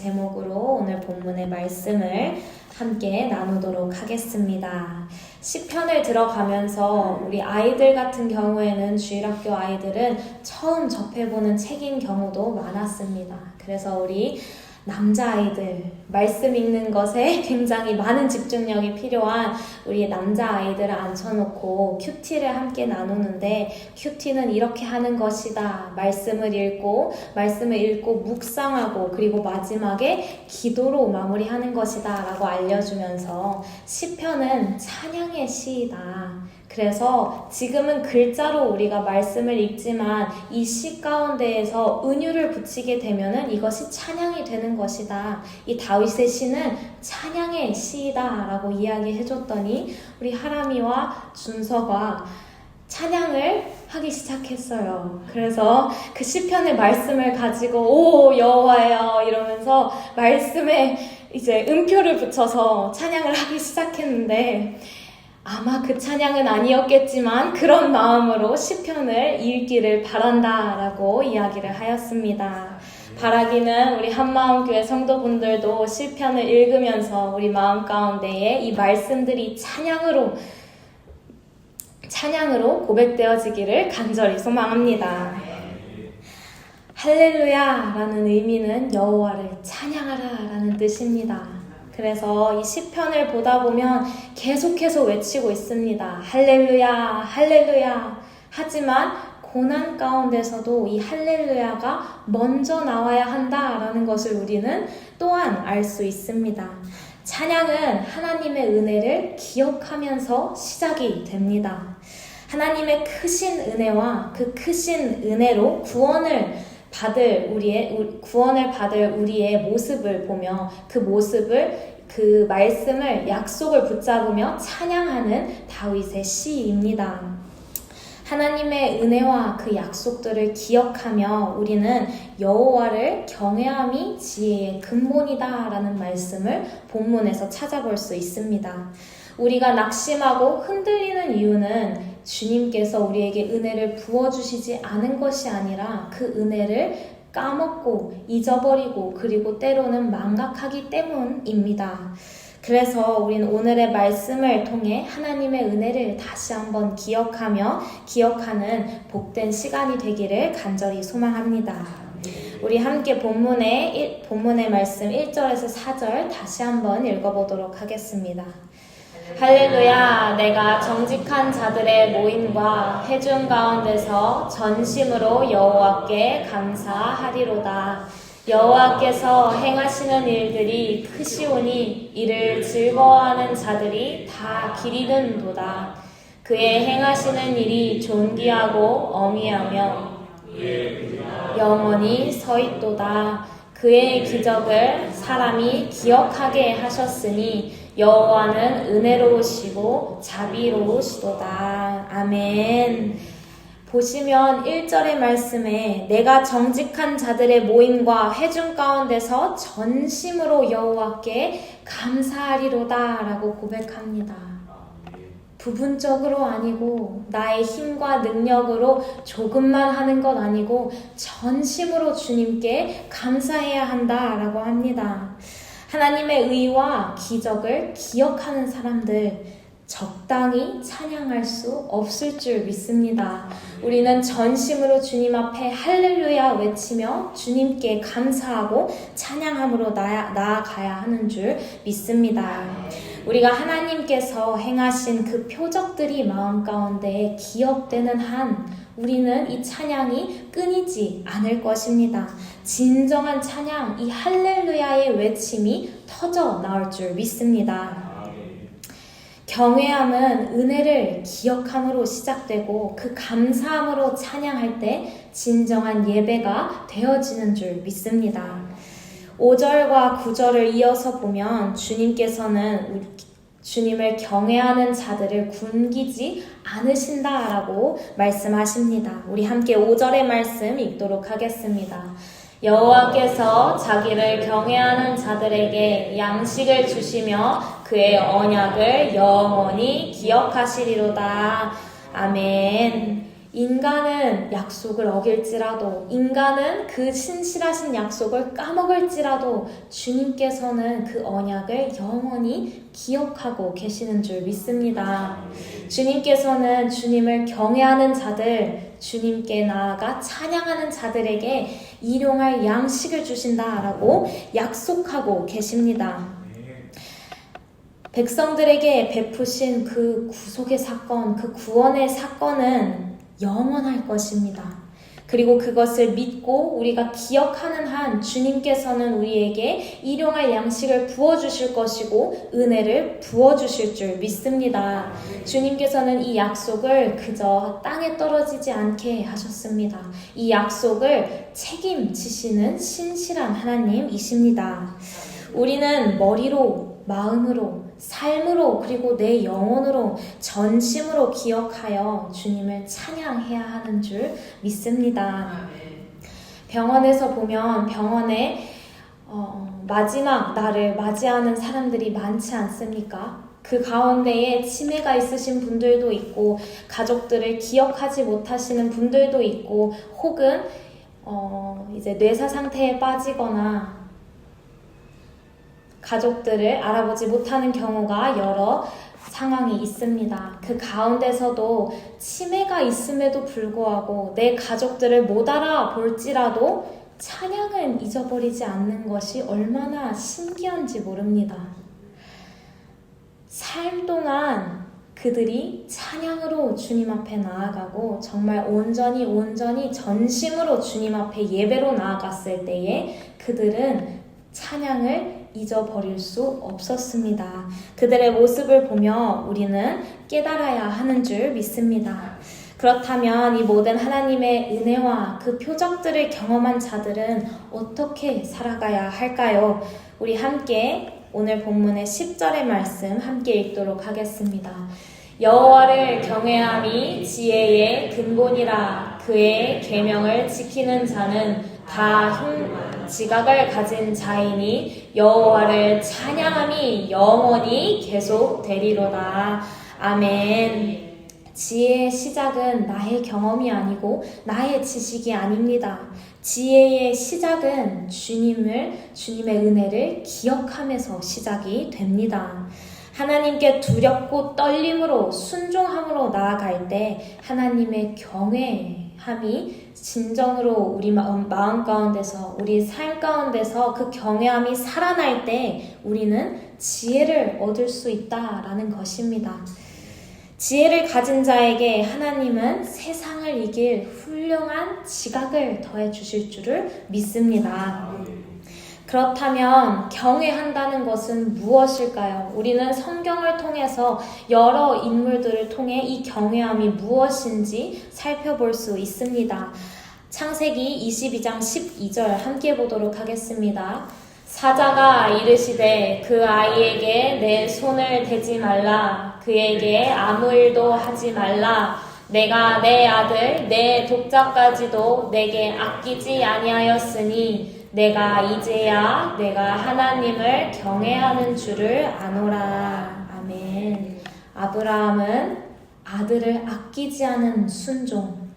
제목으로 오늘 본문의 말씀을 함께 나누도록 하겠습니다. 시편을 들어가면서 우리 아이들 같은 경우에는 주일학교 아이들은 처음 접해보는 책인 경우도 많았습니다. 그래서 우리 남자아이들, 말씀 읽는 것에 굉장히 많은 집중력이 필요한 우리 남자아이들을 앉혀놓고 큐티를 함께 나누는데, 큐티는 이렇게 하는 것이다. 말씀을 읽고 묵상하고 그리고 마지막에 기도로 마무리하는 것이다 라고 알려주면서 시편은 찬양의 시이다. 그래서 지금은 글자로 우리가 말씀을 읽지만 이 시 가운데에서 은유를 붙이게 되면은 이것이 찬양이 되는 것이다. 이 다윗의 시는 찬양의 시이다 라고 이야기해 줬더니 우리 하람이와 준서가 찬양을 하기 시작했어요. 그래서 그 시편의 말씀을 가지고 오 여호와여 이러면서 말씀에 이제 음표를 붙여서 찬양을 하기 시작했는데, 아마 그 찬양은 아니었겠지만 그런 마음으로 시편을 읽기를 바란다라고 이야기를 하였습니다. 바라기는 우리 한마음교회 성도분들도 시편을 읽으면서 우리 마음 가운데에 이 말씀들이 찬양으로 고백되어지기를 간절히 소망합니다. 할렐루야라는 의미는 여호와를 찬양하라라는 뜻입니다. 그래서 이 시편을 보다 보면 계속해서 외치고 있습니다. 할렐루야, 할렐루야. 하지만 고난 가운데서도 이 할렐루야가 먼저 나와야 한다라는 것을 우리는 또한 알 수 있습니다. 찬양은 하나님의 은혜를 기억하면서 시작이 됩니다. 하나님의 크신 은혜와 그 크신 은혜로 구원을 받을 우리의 모습을 보며 그 말씀을 약속을 붙잡으며 찬양하는 다윗의 시입니다. 하나님의 은혜와 그 약속들을 기억하며 우리는 여호와를 경외함이 지혜의 근본이다라는 말씀을 본문에서 찾아볼 수 있습니다. 우리가 낙심하고 흔들리는 이유는 주님께서 우리에게 은혜를 부어주시지 않은 것이 아니라 그 은혜를 까먹고 잊어버리고 그리고 때로는 망각하기 때문입니다. 그래서 우리는 오늘의 말씀을 통해 하나님의 은혜를 다시 한번 기억하는 복된 시간이 되기를 간절히 소망합니다. 우리 함께 본문의 말씀 1절에서 4절 다시 한번 읽어보도록 하겠습니다. 할렐루야, 내가 정직한 자들의 모임과 회중 가운데서 전심으로 여호와께 감사하리로다. 여호와께서 행하시는 일들이 크시오니 이를 즐거워하는 자들이 다 기리는도다. 그의 행하시는 일이 존귀하고 어미하며 영원히 서있도다. 그의 기적을 사람이 기억하게 하셨으니 여호와는 은혜로우시고 자비로우시도다. 아멘. 보시면 1절의 말씀에 내가 정직한 자들의 모임과 회중 가운데서 전심으로 여호와께 감사하리로다 라고 고백합니다. 부분적으로 아니고 나의 힘과 능력으로 조금만 하는 것 아니고 전심으로 주님께 감사해야 한다라고 합니다. 하나님의 의와 기적을 기억하는 사람들 적당히 찬양할 수 없을 줄 믿습니다. 우리는 전심으로 주님 앞에 할렐루야 외치며 주님께 감사하고 찬양함으로 나아가야 하는 줄 믿습니다. 우리가 하나님께서 행하신 그 표적들이 마음 가운데 기억되는 한 우리는 이 찬양이 끊이지 않을 것입니다. 진정한 찬양, 이 할렐루야의 외침이 터져 나올 줄 믿습니다. 경외함은 은혜를 기억함으로 시작되고 그 감사함으로 찬양할 때 진정한 예배가 되어지는 줄 믿습니다. 5절과 9절을 이어서 보면 주님께서는 주님을 경외하는 자들을 굶기지 않으신다라고 말씀하십니다. 우리 함께 5절의 말씀 읽도록 하겠습니다. 여호와께서 자기를 경외하는 자들에게 양식을 주시며 그의 언약을 영원히 기억하시리로다. 아멘. 인간은 약속을 어길지라도, 인간은 그 신실하신 약속을 까먹을지라도 주님께서는 그 언약을 영원히 기억하고 계시는 줄 믿습니다. 주님께서는 주님을 경외하는 자들, 주님께 나아가 찬양하는 자들에게 일용할 양식을 주신다라고 약속하고 계십니다. 백성들에게 베푸신 그 구속의 사건, 그 구원의 사건은 영원할 것입니다. 그리고 그것을 믿고 우리가 기억하는 한 주님께서는 우리에게 일용할 양식을 부어주실 것이고 은혜를 부어주실 줄 믿습니다. 주님께서는 이 약속을 그저 땅에 떨어지지 않게 하셨습니다. 이 약속을 책임지시는 신실한 하나님이십니다. 우리는 머리로, 마음으로, 삶으로, 그리고 내 영혼으로, 전심으로 기억하여 주님을 찬양해야 하는 줄 믿습니다. 병원에서 보면 병원에 마지막 날을 맞이하는 사람들이 많지 않습니까? 그 가운데에 치매가 있으신 분들도 있고, 가족들을 기억하지 못하시는 분들도 있고, 혹은 이제 뇌사 상태에 빠지거나 가족들을 알아보지 못하는 경우가 여러 상황이 있습니다. 그 가운데서도 치매가 있음에도 불구하고 내 가족들을 못 알아볼지라도 찬양을 잊어버리지 않는 것이 얼마나 신기한지 모릅니다. 삶 동안 그들이 찬양으로 주님 앞에 나아가고 정말 온전히 전심으로 주님 앞에 예배로 나아갔을 때에 그들은 찬양을 잊어버릴 수 없었습니다. 그들의 모습을 보며 우리는 깨달아야 하는 줄 믿습니다. 그렇다면 이 모든 하나님의 은혜와 그 표적들을 경험한 자들은 어떻게 살아가야 할까요? 우리 함께 오늘 본문의 10절의 말씀 함께 읽도록 하겠습니다. 여호와를 경외함이 지혜의 근본이라. 그의 계명을 지키는 자는 다 지각을 가진 자이니 여호와를 찬양함이 영원히 계속되리로다. 아멘. 지혜의 시작은 나의 경험이 아니고 나의 지식이 아닙니다. 지혜의 시작은 주님의 은혜를 기억하면서 시작이 됩니다. 하나님께 두렵고 떨림으로 순종함으로 나아갈 때 하나님의 경외함이 진정으로 우리 마음 가운데서, 우리 삶 가운데서 그 경외함이 살아날 때 우리는 지혜를 얻을 수 있다라는 것입니다. 지혜를 가진 자에게 하나님은 세상을 이길 훌륭한 지각을 더해 주실 줄을 믿습니다. 그렇다면 경외한다는 것은 무엇일까요? 우리는 성경을 통해서 여러 인물들을 통해 이 경외함이 무엇인지 살펴볼 수 있습니다. 창세기 22장 12절 함께 보도록 하겠습니다. 사자가 이르시되 그 아이에게 내 손을 대지 말라. 그에게 아무 일도 하지 말라. 내가 내 아들 내 독자까지도 내게 아끼지 아니하였으니 내가 이제야 내가 하나님을 경외하는 줄을 아노라. 아멘. 아브라함은 아들을 아끼지 않은 순종,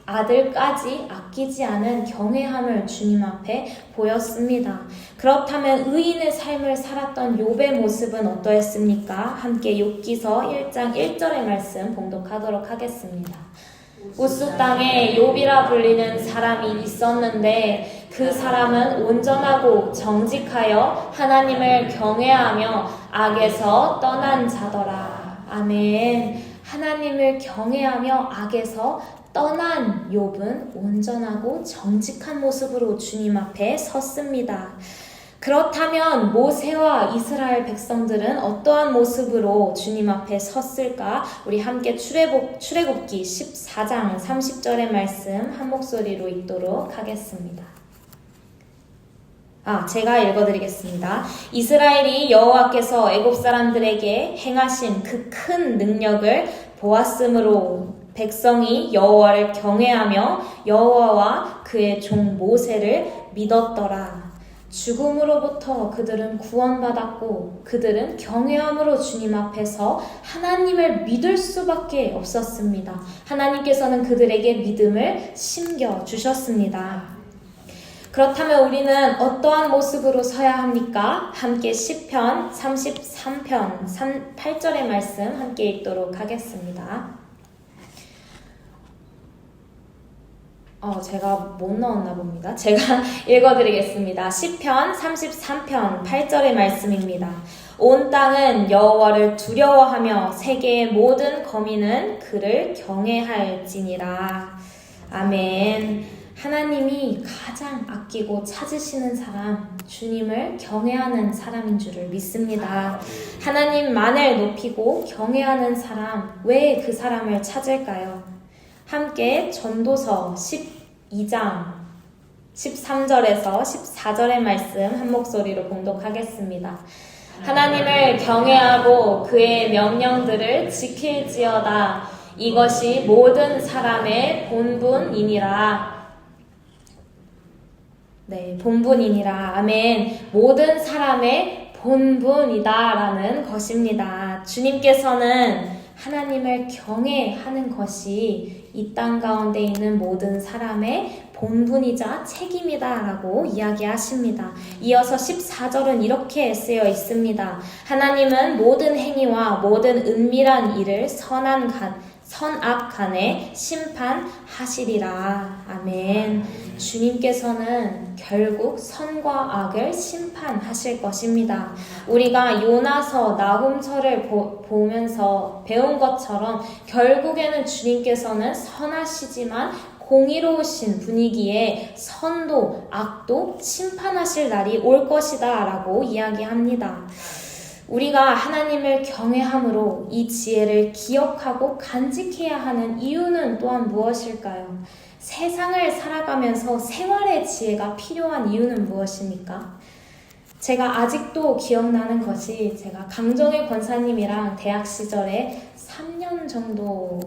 아들까지 아끼지 않은 경외함을 주님 앞에 보였습니다. 그렇다면 의인의 삶을 살았던 욥의 모습은 어떠했습니까? 함께 욥기서 1장 1절의 말씀 봉독하도록 하겠습니다. 우스 땅에 욥이라 불리는 사람이 있었는데 그 사람은 온전하고 정직하여 하나님을 경외하며 악에서 떠난 자더라. 아멘. 하나님을 경외하며 악에서 떠난 욥은 온전하고 정직한 모습으로 주님 앞에 섰습니다. 그렇다면 모세와 이스라엘 백성들은 어떠한 모습으로 주님 앞에 섰을까? 우리 함께 출애굽기 14장 30절의 말씀 한 목소리로 읽도록 하겠습니다. 제가 읽어드리겠습니다. 이스라엘이 여호와께서 애굽 사람들에게 행하신 그 큰 능력을 보았으므로 백성이 여호와를 경외하며 여호와와 그의 종 모세를 믿었더라. 죽음으로부터 그들은 구원받았고 그들은 경외함으로 주님 앞에서 하나님을 믿을 수밖에 없었습니다. 하나님께서는 그들에게 믿음을 심겨주셨습니다. 그렇다면 우리는 어떠한 모습으로 서야 합니까? 함께 시편 33편 8절의 말씀 함께 읽도록 하겠습니다. 제가 못 넣었나 봅니다. 제가 읽어드리겠습니다. 시편 33편 8절의 말씀입니다. 온 땅은 여호와를 두려워하며 세계의 모든 거민은 그를 경외할지니라. 아멘. 하나님이 가장 아끼고 찾으시는 사람, 주님을 경외하는 사람인 줄을 믿습니다. 하나님만을 높이고 경외하는 사람, 왜 그 사람을 찾을까요? 함께 전도서 12장 13절에서 14절의 말씀 한 목소리로 봉독하겠습니다. 하나님을 경외하고 그의 명령들을 지킬지어다. 이것이 모든 사람의 본분이니라. 네, 본분이니라. 아멘. 모든 사람의 본분이다라는 것입니다. 주님께서는 하나님을 경외하는 것이 이 땅 가운데 있는 모든 사람의 본분이자 책임이다라고 이야기하십니다. 이어서 14절은 이렇게 쓰여 있습니다. 하나님은 모든 행위와 모든 은밀한 일을 선악 간에 심판하시리라. 아멘. 주님께서는 결국 선과 악을 심판하실 것입니다. 우리가 요나서, 나훔서를 보면서 배운 것처럼 결국에는 주님께서는 선하시지만 공의로우신 분이기에 선도, 악도 심판하실 날이 올 것이다 라고 이야기합니다. 우리가 하나님을 경외함으로 이 지혜를 기억하고 간직해야 하는 이유는 또한 무엇일까요? 세상을 살아가면서 생활의 지혜가 필요한 이유는 무엇입니까? 제가 아직도 기억나는 것이 제가 강정일 권사님이랑 대학 시절에 3년 정도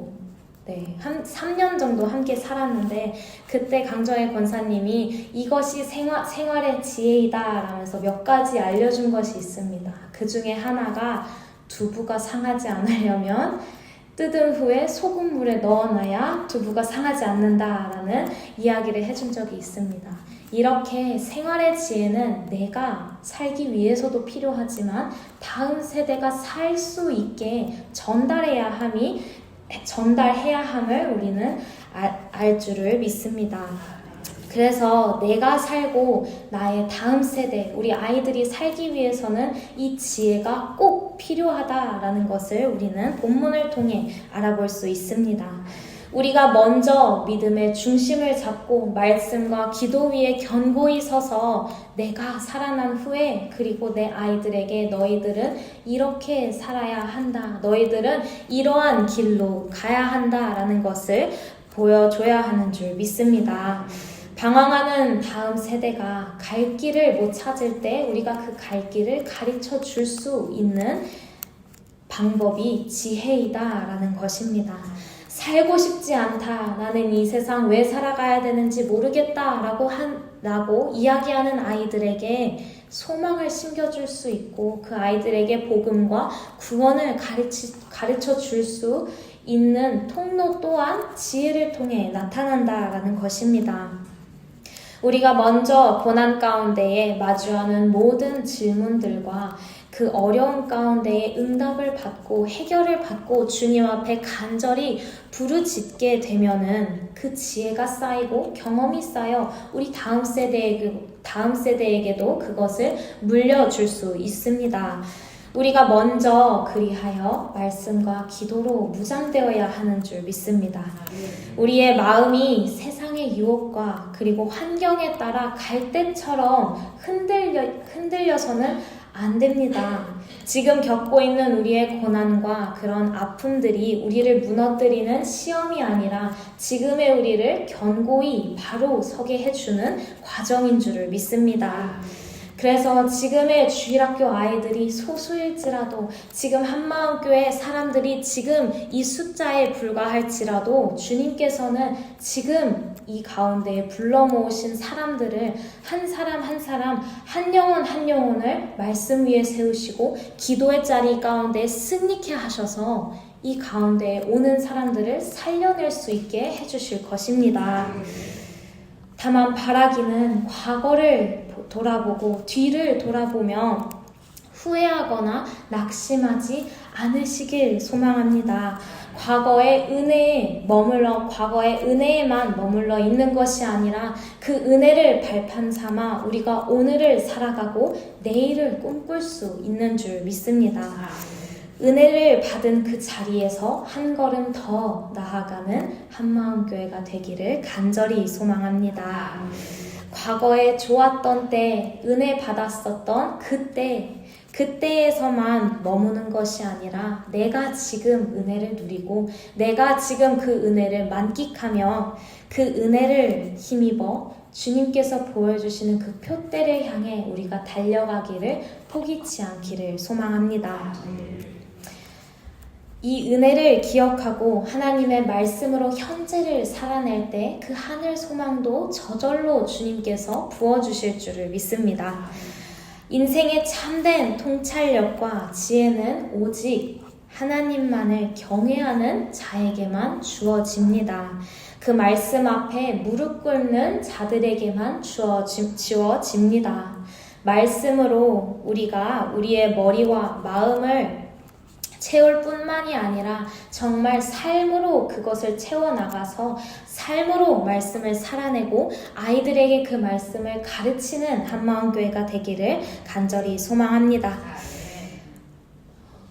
함께 살았는데 그때 강정일 권사님이 이것이 생활의 지혜이다 라면서 몇 가지 알려준 것이 있습니다. 그 중에 하나가 두부가 상하지 않으려면 뜯은 후에 소금물에 넣어놔야 두부가 상하지 않는다라는 이야기를 해준 적이 있습니다. 이렇게 생활의 지혜는 내가 살기 위해서도 필요하지만 다음 세대가 살 수 있게 전달해야 함을 우리는 알 줄을 믿습니다. 그래서 내가 살고 나의 다음 세대, 우리 아이들이 살기 위해서는 이 지혜가 꼭 필요하다라는 것을 우리는 본문을 통해 알아볼 수 있습니다. 우리가 먼저 믿음의 중심을 잡고 말씀과 기도 위에 견고히 서서 내가 살아난 후에 그리고 내 아이들에게 너희들은 이렇게 살아야 한다. 너희들은 이러한 길로 가야 한다라는 것을 보여줘야 하는 줄 믿습니다. 방황하는 다음 세대가 갈 길을 못 찾을 때 우리가 그 갈 길을 가르쳐 줄 수 있는 방법이 지혜이다라는 것입니다. 살고 싶지 않다. 나는 이 세상 왜 살아가야 되는지 모르겠다라고 이야기하는 아이들에게 소망을 심겨줄 수 있고 그 아이들에게 복음과 구원을 가르쳐 줄 수 있는 통로 또한 지혜를 통해 나타난다라는 것입니다. 우리가 먼저 고난 가운데에 마주하는 모든 질문들과 그 어려운 가운데에 응답을 받고 해결을 받고 주님 앞에 간절히 부르짖게 되면은 그 지혜가 쌓이고 경험이 쌓여 우리 다음 세대에게도 그것을 물려줄 수 있습니다. 우리가 먼저 그리하여 말씀과 기도로 무장되어야 하는 줄 믿습니다. 우리의 마음이 세상의 유혹과 그리고 환경에 따라 갈대처럼 흔들려서는 안 됩니다. 지금 겪고 있는 우리의 고난과 그런 아픔들이 우리를 무너뜨리는 시험이 아니라 지금의 우리를 견고히 바로 서게 해주는 과정인 줄을 믿습니다. 그래서 지금의 주일학교 아이들이 소수일지라도 지금 한마음교회 사람들이 지금 이 숫자에 불과할지라도 주님께서는 지금 이 가운데에 불러 모으신 사람들을 한 사람 한 사람 한 영혼 한 영혼을 말씀 위에 세우시고 기도의 자리 가운데 승리케 하셔서 이 가운데에 오는 사람들을 살려낼 수 있게 해주실 것입니다. 다만 바라기는 과거를 돌아보고 뒤를 돌아보며 후회하거나 낙심하지 않으시길 소망합니다. 과거의 은혜에만 머물러 있는 것이 아니라 그 은혜를 발판 삼아 우리가 오늘을 살아가고 내일을 꿈꿀 수 있는 줄 믿습니다. 은혜를 받은 그 자리에서 한 걸음 더 나아가는 한마음교회가 되기를 간절히 소망합니다. 과거에 좋았던 때, 은혜 받았었던 그때에서만 머무는 것이 아니라 내가 지금 은혜를 누리고 내가 지금 그 은혜를 만끽하며 그 은혜를 힘입어 주님께서 보여주시는 그 표대를 향해 우리가 달려가기를 포기치 않기를 소망합니다. 이 은혜를 기억하고 하나님의 말씀으로 현재를 살아낼 때 그 하늘 소망도 저절로 주님께서 부어주실 줄을 믿습니다. 인생의 참된 통찰력과 지혜는 오직 하나님만을 경외하는 자에게만 주어집니다. 그 말씀 앞에 무릎 꿇는 자들에게만 지워집니다. 말씀으로 우리가 우리의 머리와 마음을 채울 뿐만이 아니라 정말 삶으로 그것을 채워나가서 삶으로 말씀을 살아내고 아이들에게 그 말씀을 가르치는 한마음교회가 되기를 간절히 소망합니다.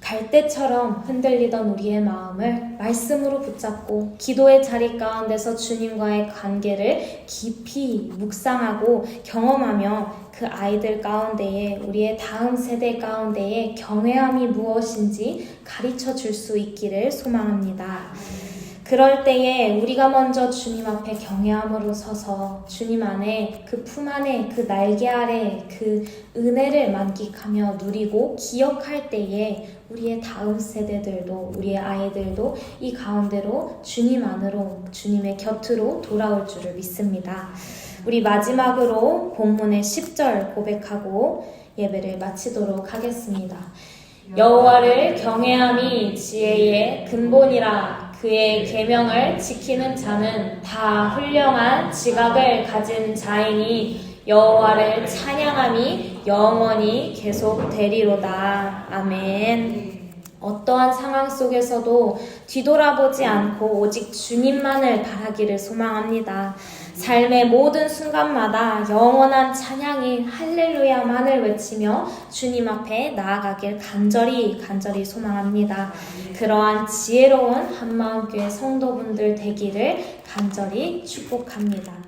갈대처럼 흔들리던 우리의 마음을 말씀으로 붙잡고 기도의 자리 가운데서 주님과의 관계를 깊이 묵상하고 경험하며 그 아이들 가운데에 우리의 다음 세대 가운데에 경외함이 무엇인지 가르쳐 줄 수 있기를 소망합니다. 그럴 때에 우리가 먼저 주님 앞에 경외함으로 서서 주님 안에 그 품 안에 그 날개 아래 그 은혜를 만끽하며 누리고 기억할 때에 우리의 다음 세대들도 우리의 아이들도 이 가운데로 주님 안으로 주님의 곁으로 돌아올 줄을 믿습니다. 우리 마지막으로 본문의 10절 고백하고 예배를 마치도록 하겠습니다. 여호와를 경외함이 지혜의 근본이라 그의 계명을 지키는 자는 다 훌륭한 지각을 가진 자이니 여호와를 찬양함이 영원히 계속되리로다. 아멘. 어떠한 상황 속에서도 뒤돌아보지 않고 오직 주님만을 바라기를 소망합니다. 삶의 모든 순간마다 영원한 찬양인 할렐루야만을 외치며 주님 앞에 나아가길 간절히 소망합니다. 그러한 지혜로운 한마음교회 성도분들 되기를 간절히 축복합니다.